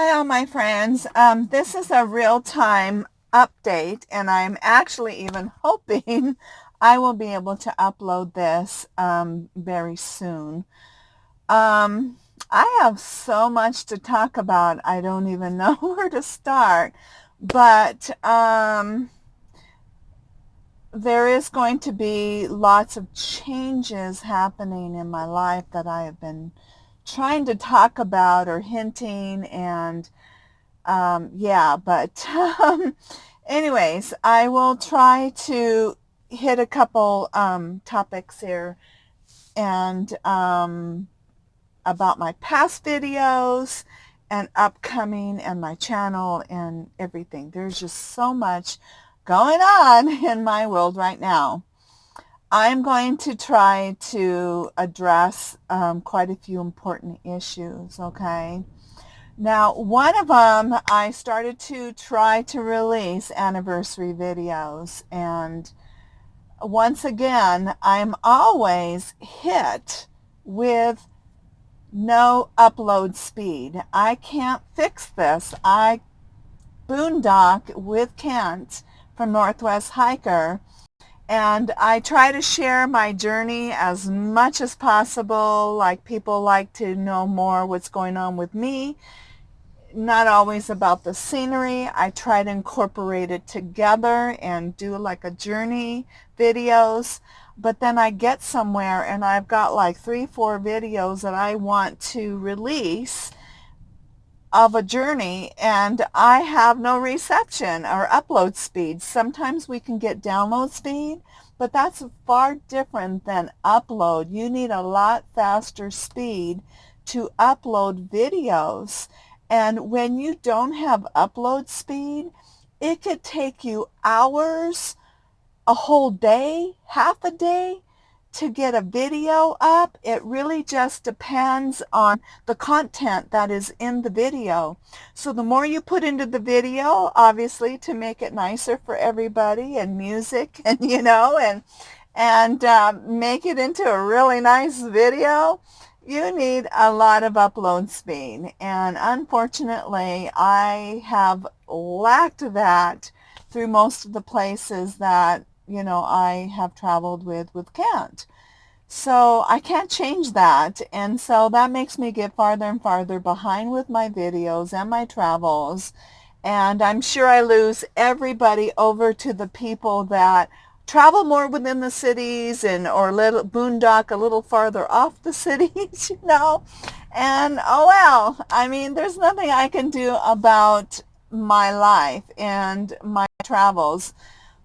Hi, all my friends. This is a real-time update, and I'm actually even hoping I will be able to upload this very soon. Um, I have so much to talk about, I don't even know where to start, but there is going to be lots of changes happening in my life that I have been trying to talk about or hinting, and yeah, but anyways, I will try to hit a couple topics here and about my past videos and upcoming and my channel and everything. There's just so much going on in my world right now. I'm going to try to address quite a few important issues, okay? Now, one of them, I started to try to release anniversary videos, and once again, I'm always hit with no upload speed. I can't fix this. I boondock with Kent from Northwest Hiker, and I try to share my journey as much as possible. Like, people like to know more what's going on with me, not always about the scenery. I try to incorporate it together and do like a journey videos, but then I get somewhere and I've got like 3-4 videos that I want to release of a journey, and I have no reception or upload speed. Sometimes we can get download speed, but that's far different than upload. You need a lot faster speed to upload videos. And when you don't have upload speed, it could take you hours, a whole day, half a day to get a video up. It really just depends on the content that is in the video. So the more you put into the video, obviously, to make it nicer for everybody, and music, and make it into a really nice video, you need a lot of upload speed. And unfortunately, I have lacked that through most of the places that I have traveled with Kent. So I can't change that. And so that makes me get farther and farther behind with my videos and my travels. And I'm sure I lose everybody over to the people that travel more within the cities, and or little boondock a little farther off the cities. And oh well, I mean, there's nothing I can do about my life and my travels.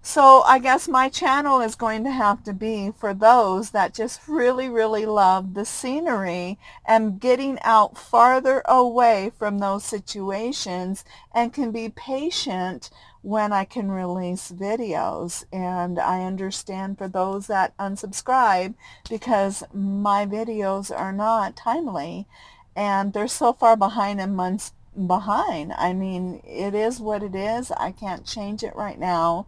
So I guess my channel is going to have to be for those that just really, really love the scenery and getting out farther away from those situations, and can be patient when I can release videos. And I understand for those that unsubscribe because my videos are not timely and they're so far behind and months behind. I mean, it is what it is. I can't change it right now.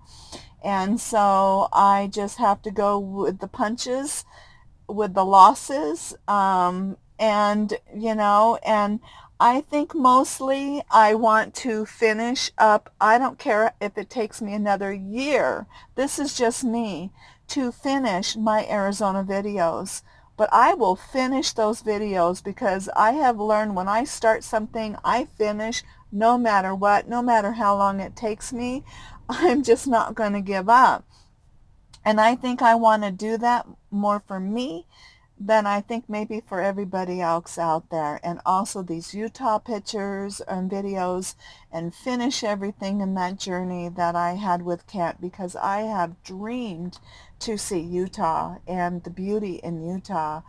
And so I just have to go with the punches, with the losses, and I think mostly I want to finish up. I don't care if it takes me another year. This is just me, to finish my Arizona videos. But I will finish those videos because I have learned when I start something, I finish no matter what, no matter how long it takes me. I'm just not going to give up. And I think I want to do that more for me than I think maybe for everybody else out there. And also these Utah pictures and videos, and finish everything in that journey that I had with Kent, because I have dreamed to see Utah and the beauty in Utah.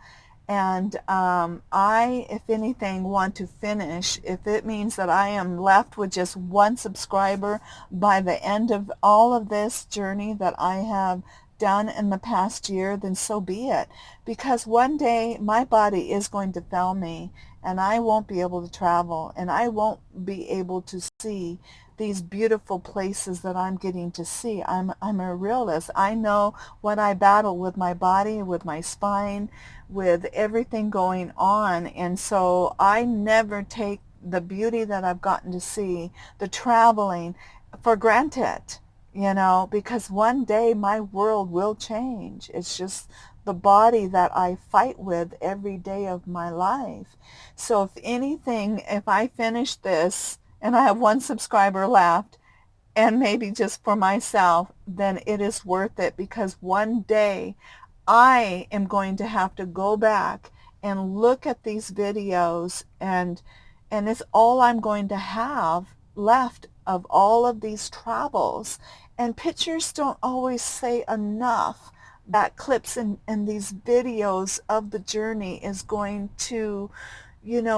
And I, if anything, want to finish. If it means that I am left with just one subscriber by the end of all of this journey that I have done in the past year, then so be it. Because one day my body is going to fail me, and I won't be able to travel, and I won't be able to see these beautiful places that I'm getting to see. I'm a realist. I know what I battle with my body, with my spine, with everything going on. And so I never take the beauty that I've gotten to see, the traveling, for granted, because one day my world will change. It's just the body that I fight with every day of my life. So if anything, if I finish this and I have one subscriber left, and maybe just for myself, then it is worth it, because one day I am going to have to go back and look at these videos, and it's all I'm going to have left of all of these travels. And pictures don't always say enough. That clips in these videos of the journey is going to,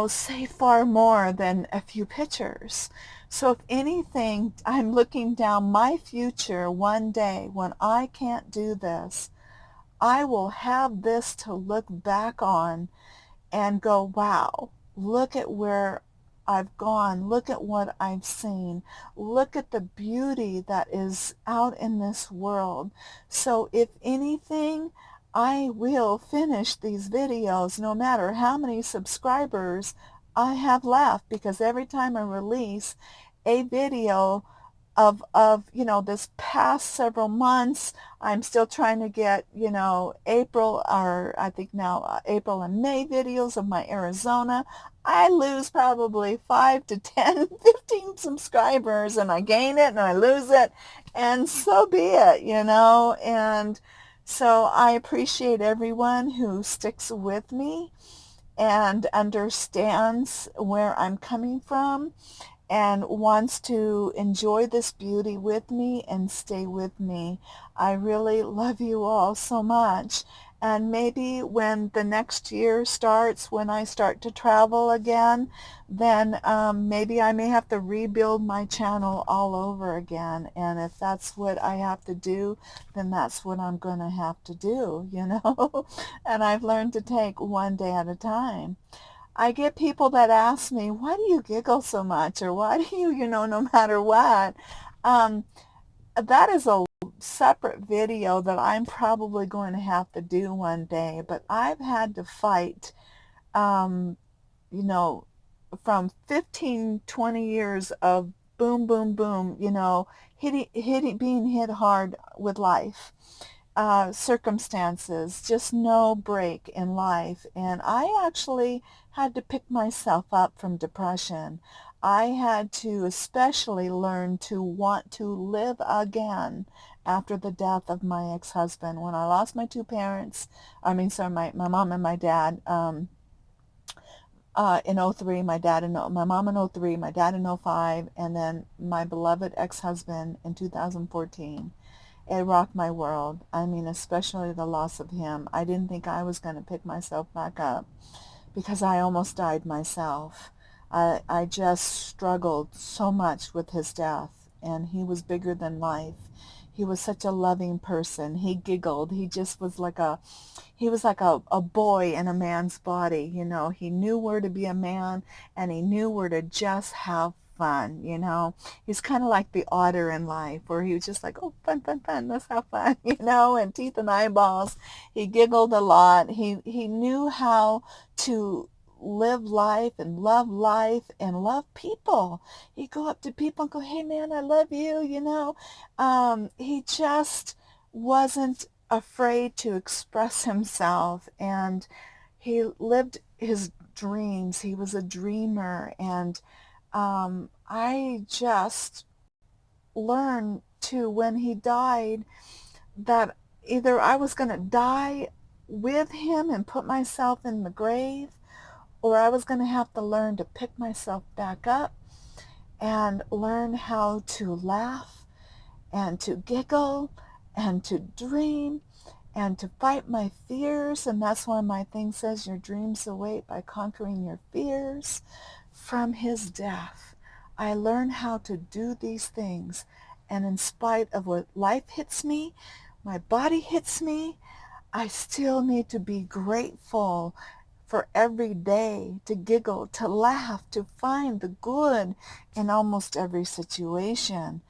say far more than a few pictures. So if anything, I'm looking down my future one day when I can't do this. I will have this to look back on and go, wow, look at where I've gone. Look at what I've seen. Look at the beauty that is out in this world. So if anything, I will finish these videos no matter how many subscribers I have left, because every time I release a video of this past several months, I'm still trying to get April, or I think now April and May videos of my Arizona. I lose probably 5 to 10, 15 subscribers, and I gain it and I lose it, and so be it. And so I appreciate everyone who sticks with me and understands where I'm coming from and wants to enjoy this beauty with me and stay with me. I really love you all so much. And maybe when the next year starts, when I start to travel again, then maybe I may have to rebuild my channel all over again. And if that's what I have to do, then that's what I'm going to have to do. And I've learned to take one day at a time. I get people that ask me, why do you giggle so much? Or why do you, no matter what? Um, that is a separate video that I'm probably going to have to do one day. But I've had to fight, um, you know, from 15, 20 years of boom, boom, boom, being hit hard with life. Circumstances, just no break in life. And I actually had to pick myself up from depression. I had to especially learn to want to live again after the death of my ex-husband. When I lost my two parents, my mom and my dad, in '03, my mom in '03, my dad in '05, and then my beloved ex-husband in 2014. It rocked my world. I mean, especially the loss of him. I didn't think I was going to pick myself back up, because I almost died myself. I just struggled so much with his death, and he was bigger than life. He was such a loving person. He giggled. He just was like a boy in a man's body. He knew where to be a man, and he knew where to just have fun. He's kind of like the otter in life, where he was just like, oh, fun, fun, fun, let's have fun, and teeth and eyeballs. He giggled a lot. He knew how to live life and love people. He'd go up to people and go, hey man, I love you. He just wasn't afraid to express himself, and he lived his dreams. He was a dreamer. And I just learned to, when he died, that either I was going to die with him and put myself in the grave, or I was going to have to learn to pick myself back up and learn how to laugh and to giggle and to dream and to fight my fears. And that's why my thing says, your dreams await by conquering your fears. From his death, I learned how to do these things. And in spite of what life hits me, my body hits me, I still need to be grateful for every day, to giggle, to laugh, to find the good in almost every situation.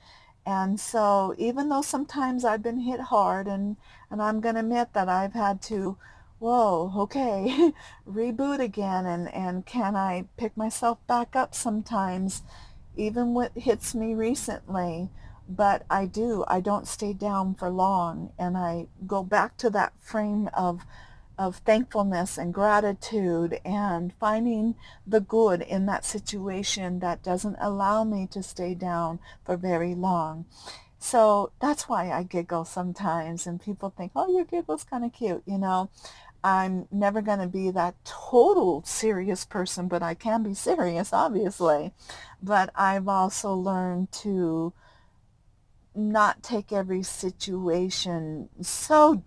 And so even though sometimes I've been hit hard, and I'm going to admit that I've had to whoa, okay, reboot again, and can I pick myself back up sometimes, even what hits me recently. But I don't stay down for long, and I go back to that frame of thankfulness and gratitude and finding the good in that situation that doesn't allow me to stay down for very long. So that's why I giggle sometimes, and people think, oh, your giggle's kind of cute, you know. I'm never going to be that total serious person, but I can be serious, obviously. But I've also learned to not take every situation so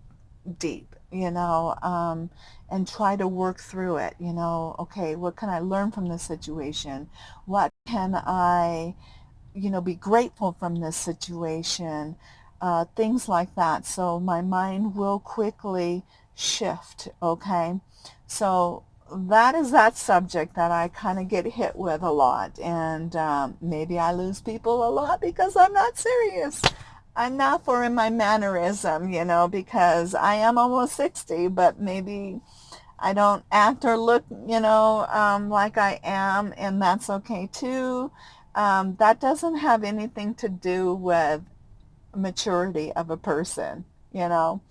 deep, and try to work through it, okay, what can I learn from this situation? What can I, be grateful from this situation? Things like that. So my mind will quickly shift, okay? So that is that subject that I kind of get hit with a lot, and maybe I lose people a lot because I'm not serious enough or in my mannerism, because I am almost 60, but maybe I don't act or look, like I am, and that's okay too. That doesn't have anything to do with maturity of a person, you know.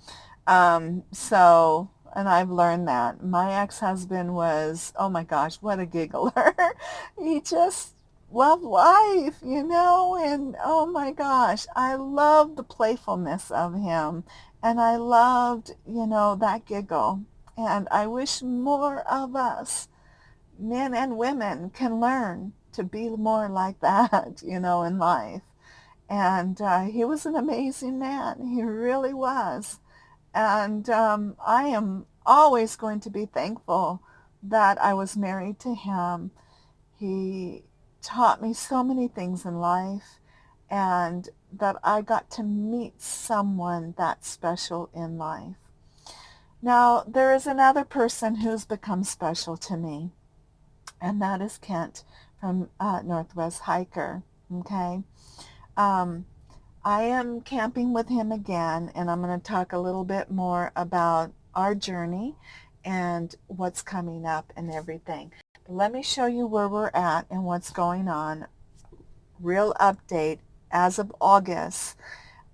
And I've learned that. My ex-husband was, oh my gosh, what a giggler. He just loved life, and oh my gosh, I loved the playfulness of him. And I loved, that giggle. And I wish more of us, men and women, can learn to be more like that, in life. And he was an amazing man. He really was. And I am always going to be thankful that I was married to him. He taught me so many things in life, and that I got to meet someone that special in life. Now, there is another person who's become special to me, and that is Kent from Northwest Hiker. Okay. Um, I am camping with him again, and I'm going to talk a little bit more about our journey and what's coming up and everything. But let me show you where we're at and what's going on. Real update as of August.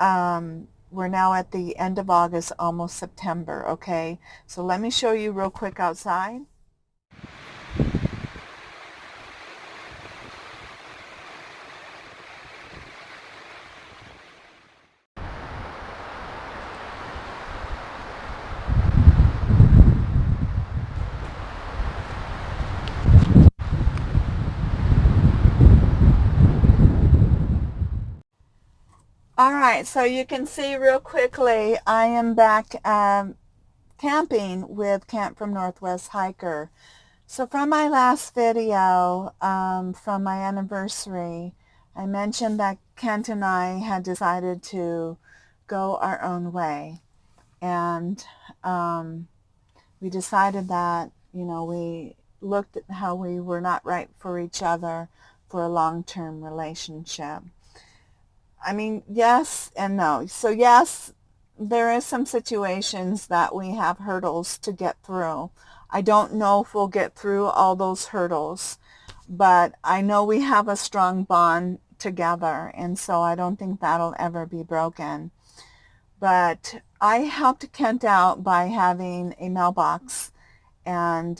We're now at the end of August, almost September, okay? So let me show you real quick outside. All right, so you can see real quickly, I am back camping with Camp from Northwest Hiker. So from my last video, from my anniversary, I mentioned that Kent and I had decided to go our own way. And we decided that, we looked at how we were not right for each other for a long-term relationship. I mean, yes and no. So yes, there is some situations that we have hurdles to get through. I don't know if we'll get through all those hurdles, but I know we have a strong bond together, and so I don't think that'll ever be broken. But I helped Kent out by having a mailbox, and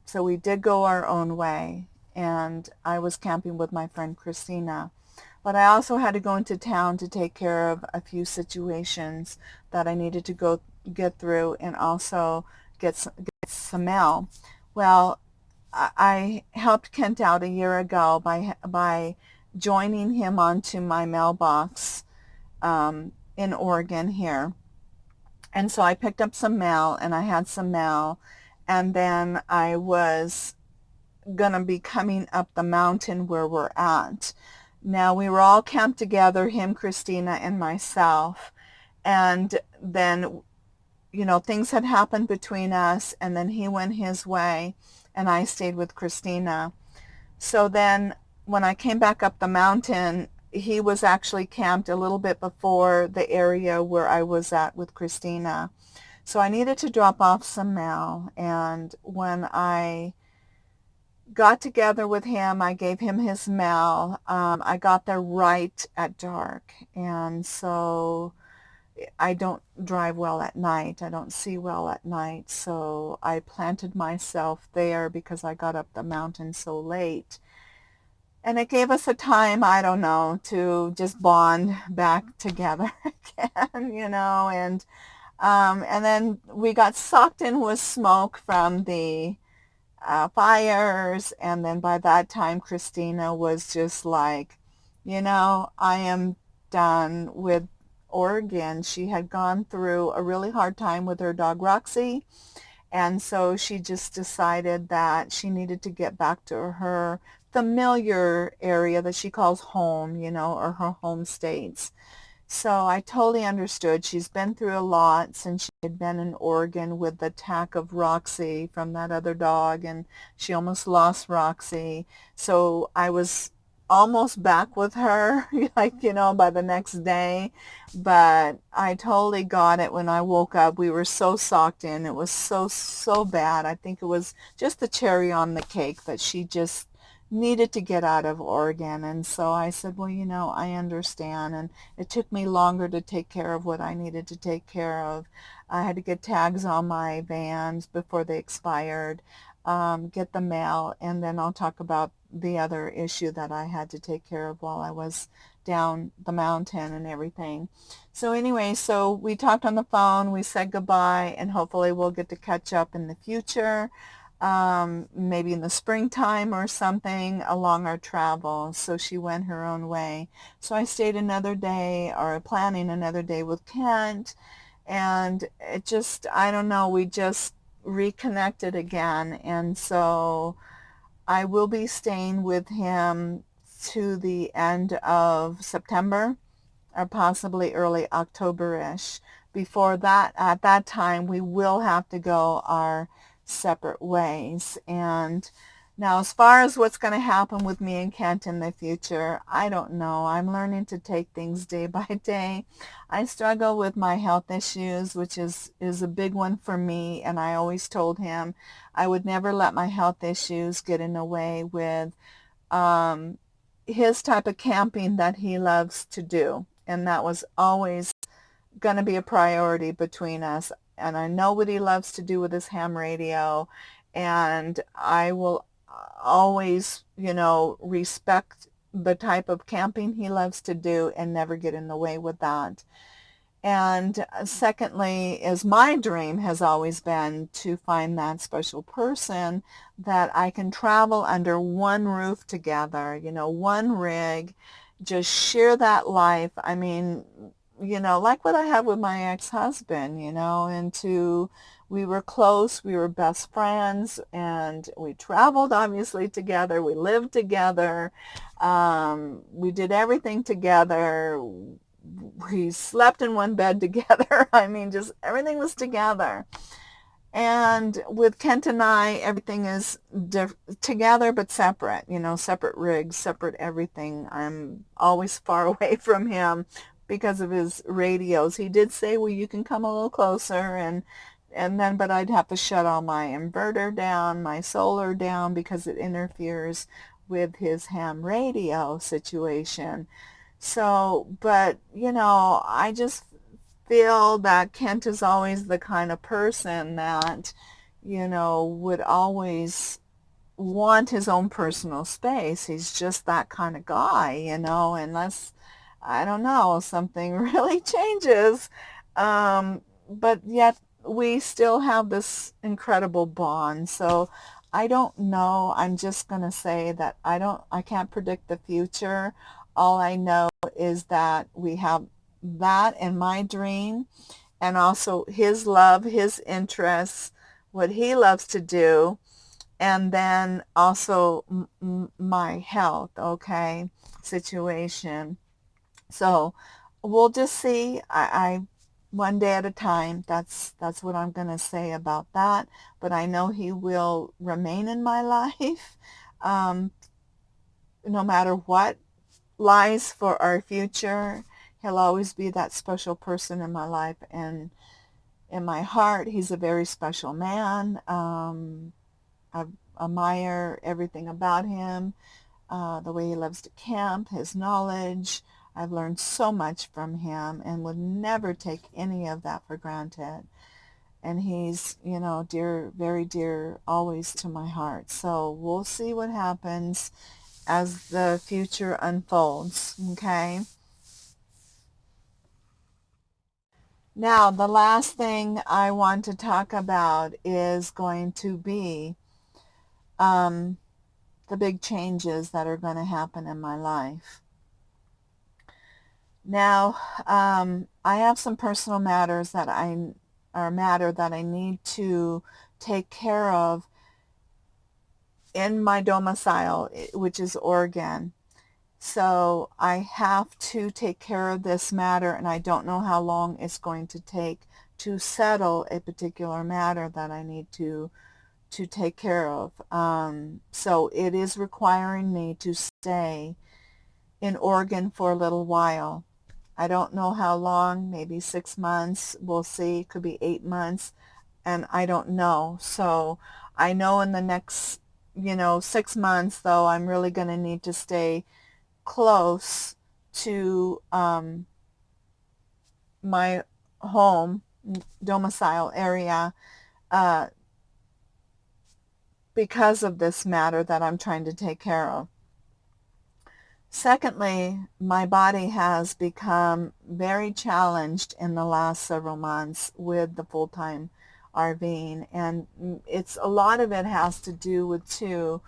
so we did go our own way, and I was camping with my friend Christina. But I also had to go into town to take care of a few situations that I needed to go get through, and also get some mail. Well, I helped Kent out a year ago by joining him onto my mailbox in Oregon here. And so I picked up some mail, and I had some mail, and then I was going to be coming up the mountain where we're at. Now, we were all camped together, him, Christina, and myself. And then, things had happened between us, and then he went his way, and I stayed with Christina. So then when I came back up the mountain, he was actually camped a little bit before the area where I was at with Christina. So I needed to drop off some mail, and when I got together with him, I gave him his mail. I got there right at dark, and so I don't drive well at night. I don't see well at night, so I planted myself there because I got up the mountain so late. And it gave us a time, I don't know, to just bond back together again, and then we got sucked in with smoke from the fires, and then by that time Christina was just like, I am done with Oregon. She had gone through a really hard time with her dog Roxy, and so she just decided that she needed to get back to her familiar area that she calls home, or her home states. So I totally understood. She's been through a lot since she had been in Oregon with the attack of Roxy from that other dog, and she almost lost Roxy. So I was almost back with her, like, by the next day. But I totally got it when I woke up. We were so socked in. It was so, so bad. I think it was just the cherry on the cake that she just needed to get out of Oregon. And so I said, well, I understand. And it took me longer to take care of what I needed to take care of. I had to get tags on my vans before they expired, get the mail, and then I'll talk about the other issue that I had to take care of while I was down the mountain and everything. So anyway, so we talked on the phone, we said goodbye, and hopefully we'll get to catch up in the future, maybe in the springtime or something along our travels. So she went her own way. So I stayed another day, or planning another day with Kent, and it just, I don't know, we just reconnected again. And so I will be staying with him to the end of September, or possibly early October-ish. Before that, at that time, we will have to go our separate ways. And now, as far as what's going to happen with me and Kent in the future, I don't know. I'm learning to take things day by day. I struggle with my health issues, which is a big one for me, and I always told him I would never let my health issues get in the way with um, his type of camping that he loves to do. And that was always going to be a priority between us. And I know what he loves to do with his ham radio, and I will always, respect the type of camping he loves to do and never get in the way with that. And secondly, is my dream has always been to find that special person that I can travel under one roof together, one rig, just share that life. I mean, like what I had with my ex-husband, we were close, we were best friends, and we traveled obviously together, we lived together, we did everything together, we slept in one bed together. I mean, just everything was together. And with Kent and I, everything is together but separate, separate rigs, separate everything. I'm always far away from him because of his radios. He did say, well, you can come a little closer, and then, but I'd have to shut all my inverter down, my solar down, because it interferes with his ham radio situation. So, but, I just feel that Kent is always the kind of person that, would always want his own personal space. He's just that kind of guy, unless, I don't know, something really changes. But yet we still have this incredible bond. So I don't know. I'm just going to say that I can't predict the future. All I know is that we have that in my dream, and also his love, his interests, what he loves to do, and then also my health, okay, situation. So we'll just see. I one day at a time. That's what I'm going to say about that. But I know he will remain in my life, um, no matter what lies for our future. He'll always be that special person in my life, and in my heart, he's a very special man. I admire everything about him, the way he loves to camp, his knowledge. I've learned so much from him and would never take any of that for granted. And he's, you know, dear, very dear, always to my heart. So we'll see what happens as the future unfolds, okay? Now, the last thing I want to talk about is going to be the big changes that are going to happen in my life. Now, I have some personal matters that I need to take care of in my domicile, which is Oregon. So I have to take care of this matter, and I don't know how long it's going to take to settle a particular matter that I need to take care of. So it is requiring me to stay in Oregon for a little while. I don't know how long, maybe 6 months. We'll see. It could be 8 months, and I don't know. So I know in the next, 6 months, though, I'm really going to need to stay close to my home domicile area because of this matter that I'm trying to take care of. Secondly, my body has become very challenged in the last several months with the full-time RVing, and it's a lot of it has to do with too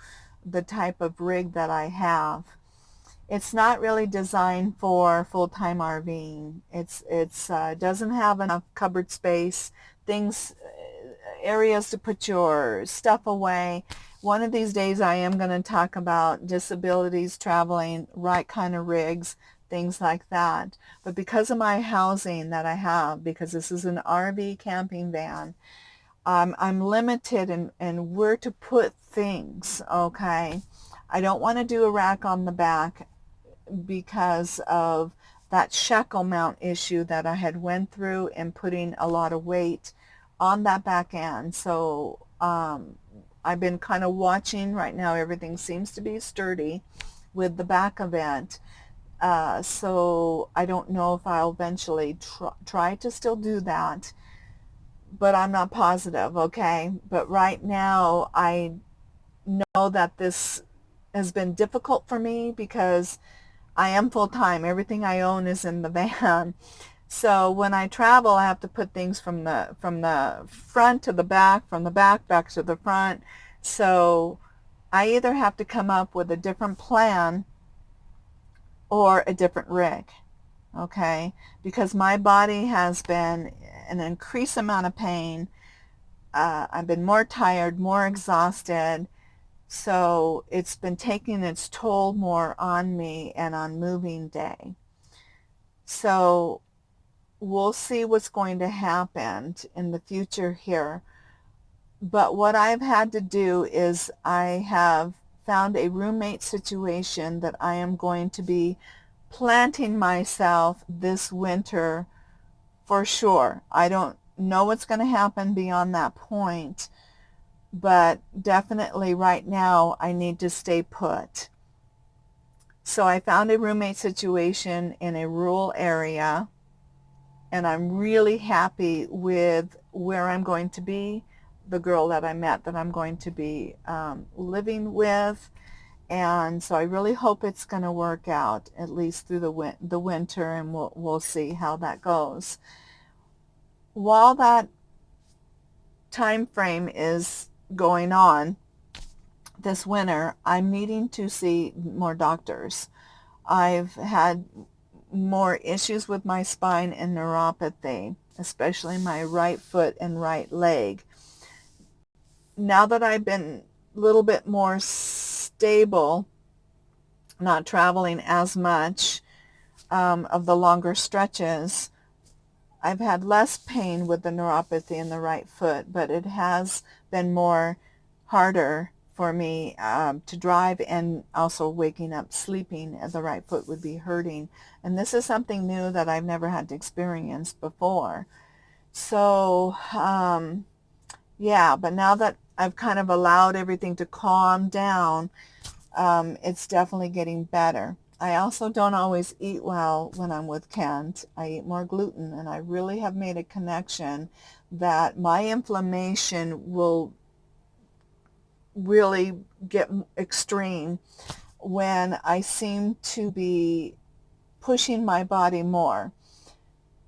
the type of rig that I have. It's not really designed for full-time RVing. It's doesn't have enough cupboard space, areas to put your stuff away. One of these days I am going to talk about disabilities, traveling, right kind of rigs, things like that. But because of my housing that I have, because this is an RV camping van, I'm limited in where to put things, okay? I don't want to do a rack on the back because of that shackle mount issue that I had went through and putting a lot of weight on that back end. So I've been kind of watching right now. Everything seems to be sturdy with the back of it. So I don't know if I'll eventually try to still do that, but I'm not positive, okay? But right now I know that this has been difficult for me because I am full-time. Everything I own is in the van. So when I travel, I have to put things from the front to the back, from the back to the front. So I either have to come up with a different plan or a different rig, okay? Because my body has been an increased amount of pain. I've been more tired, more exhausted. So it's been taking its toll more on me and on moving day. So we'll see what's going to happen in the future here. But what I've had to do is I have found a roommate situation that I am going to be planting myself this winter for sure. I don't know what's going to happen beyond that point, but definitely right now I need to stay put. So I found a roommate situation in a rural area, and I'm really happy with where I'm going to be, the girl that I met that I'm going to be living with. And so I really hope it's going to work out, at least through the winter, and we'll see how that goes. While that time frame is going on this winter, I'm needing to see more doctors. I've had more issues with my spine and neuropathy, especially my right foot and right leg. Now that I've been a little bit more stable, not traveling as much of the longer stretches, I've had less pain with the neuropathy in the right foot, but it has been more harder for me to drive, and also waking up sleeping the right foot would be hurting. And this is something new that I've never had to experience before. So, yeah, but now that I've kind of allowed everything to calm down, it's definitely getting better. I also don't always eat well when I'm with Kent. I eat more gluten, and I really have made a connection that my inflammation will really get extreme when I seem to be pushing my body more,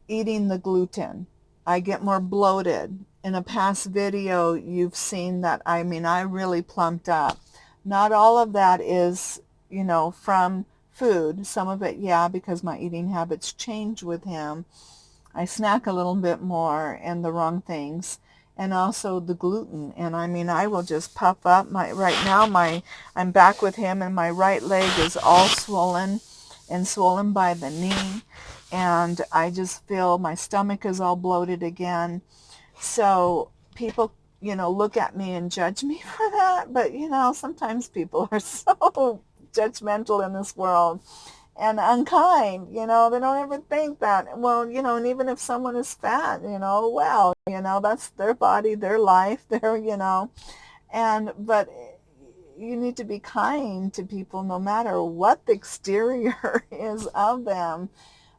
eating the gluten. I get more bloated. In a past video, you've seen that, I mean, I really plumped up. Not all of that is, from food. Some of it, yeah, because my eating habits change with him. I snack a little bit more and the wrong things. And also the gluten. And I mean, I will just puff up. Right now, I'm back with him, and my right leg is all swollen and swollen by the knee. And I just feel my stomach is all bloated again. So people, look at me and judge me for that. But, sometimes people are so judgmental in this world and unkind. They don't ever think that, well, and even if someone is fat, well, that's their body, their life, but you need to be kind to people no matter what the exterior is of them.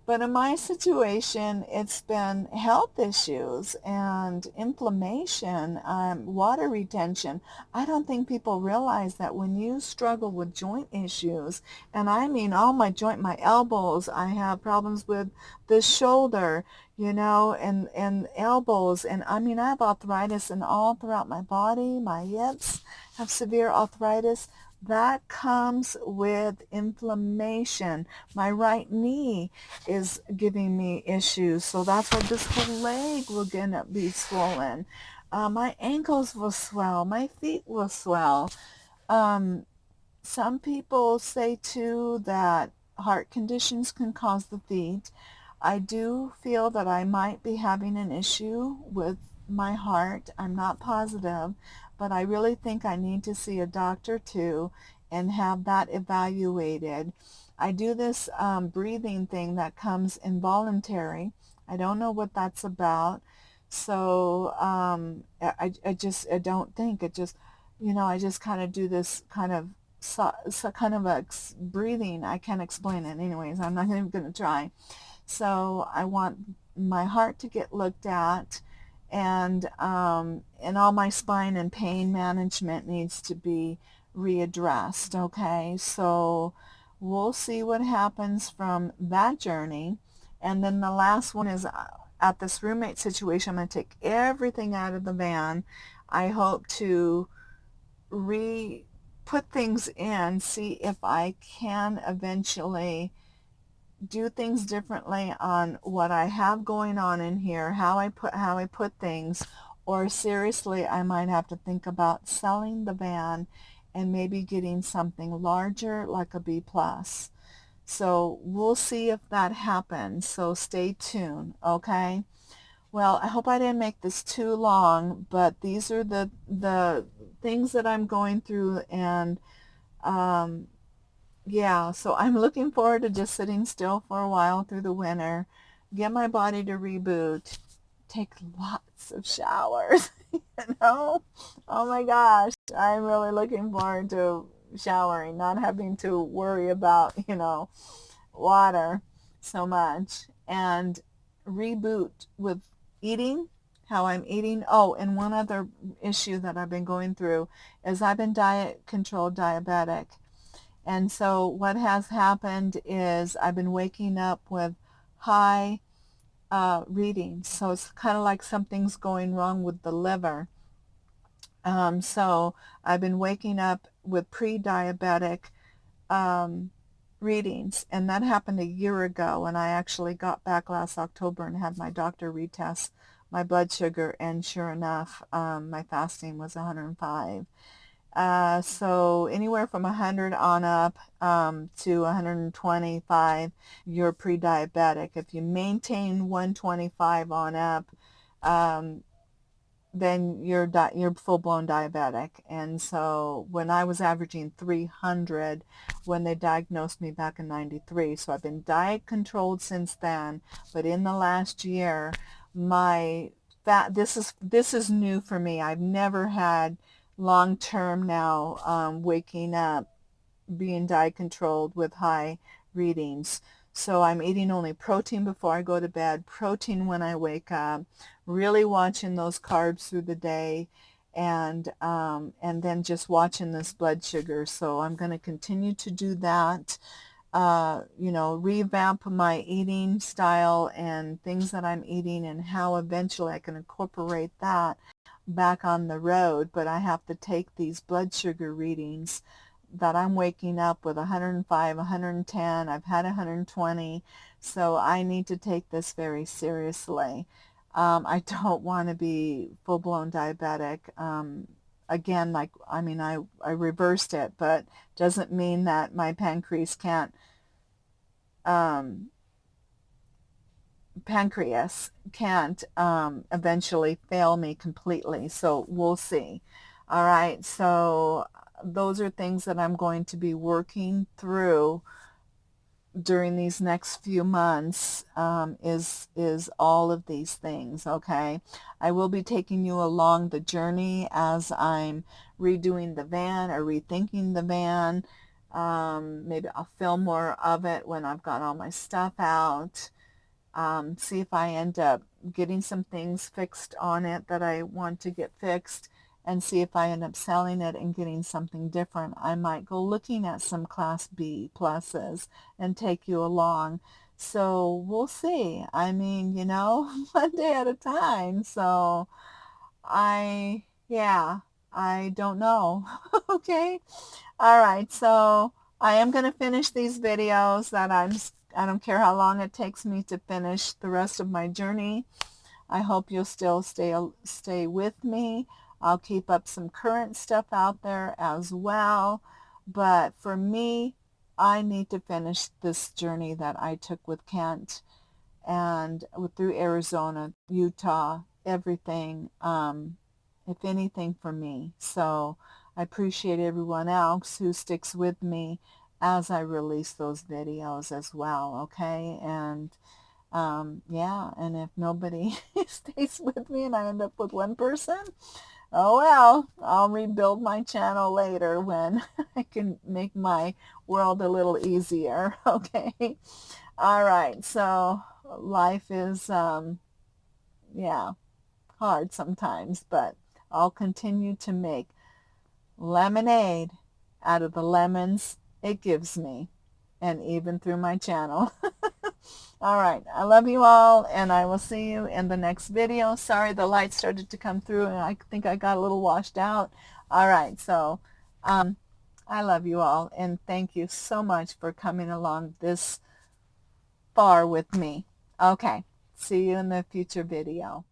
But in my situation, it's been health issues and inflammation, water retention. I don't think people realize that when you struggle with joint issues, and I mean all my my elbows, I have problems with the shoulder, and elbows. And I mean, I have arthritis and all throughout my body. My hips have severe arthritis. That comes with inflammation. My right knee is giving me issues, so that's why this whole leg will gonna be swollen. My ankles will swell, my feet will swell. Um, some people say too that heart conditions can cause the feet. I do feel that I might be having an issue with my heart. I'm not positive, but I really think I need to see a doctor too and have that evaluated. I do this breathing thing that comes involuntary. I don't know what that's about. So I don't think it just, I just kind of do this kind of kind of a breathing. I can't explain it anyways. I'm not even going to try. So I want my heart to get looked at, and all my spine and pain management needs to be readdressed. Okay, so we'll see what happens from that journey. And then the last one is at this roommate situation. I'm going to take everything out of the van. I hope to put things in, see if I can eventually do things differently on what I have going on in here, how I put things, or seriously, I might have to think about selling the van and maybe getting something larger like a B plus. So we'll see if that happens. So stay tuned, okay? Well, I hope I didn't make this too long, but these are the things that I'm going through, and um, yeah, so I'm looking forward to just sitting still for a while through the winter, get my body to reboot, take lots of showers, you know? Oh my gosh, I'm really looking forward to showering, not having to worry about, water so much, and reboot with eating, how I'm eating. Oh, and one other issue that I've been going through is I've been diet controlled diabetic. And so what has happened is I've been waking up with high readings. So it's kind of like something's going wrong with the liver. So I've been waking up with pre-diabetic um, readings. And that happened a year ago. And I actually got back last October and had my doctor retest my blood sugar. And sure enough, my fasting was 105. So anywhere from 100 on up to 125, you're pre-diabetic. If you maintain 125 on up, um, then you're full-blown diabetic. And so when I was averaging 300 when they diagnosed me back in 93, so I've been diet controlled since then, but in the last year, my this is new for me. I've never had long term now, waking up being diet controlled with high readings. So I'm eating only protein before I go to bed, protein when I wake up, really watching those carbs through the day, and then just watching this blood sugar. So I'm going to continue to do that. Revamp my eating style and things that I'm eating, and how eventually I can incorporate that back on the road. But I have to take these blood sugar readings that I'm waking up with 105, 110. I've had 120. So I need to take this very seriously. I don't want to be full-blown diabetic. Again, I reversed it, but doesn't mean that my pancreas um, can't eventually fail me completely. So we'll see. All right. So those are things that I'm going to be working through during these next few months, is all of these things. Okay. I will be taking you along the journey as I'm redoing the van or rethinking the van. Maybe I'll film more of it when I've got all my stuff out. See if I end up getting some things fixed on it that I want to get fixed, and see if I end up selling it and getting something different. I might go looking at some Class B pluses and take you along. So we'll see. I mean, one day at a time. So yeah, I don't know. Okay. All right. So I am going to finish these videos that I don't care how long it takes me to finish the rest of my journey. I hope you'll still stay with me. I'll keep up some current stuff out there as well. But for me, I need to finish this journey that I took with Kent and through Arizona, Utah, everything, if anything, for me. So I appreciate everyone else who sticks with me as I release those videos as well. Okay. And yeah, and if nobody stays with me and I end up with one person, oh well, I'll rebuild my channel later when I can make my world a little easier. Okay. All right. So life is, yeah, hard sometimes, but I'll continue to make lemonade out of the lemons it gives me, and even through my channel. All right. I love you all, and I will see you in the next video. Sorry, the light started to come through, and I think I got a little washed out. All right. So I love you all, and thank you so much for coming along this far with me. Okay. See you in the future video.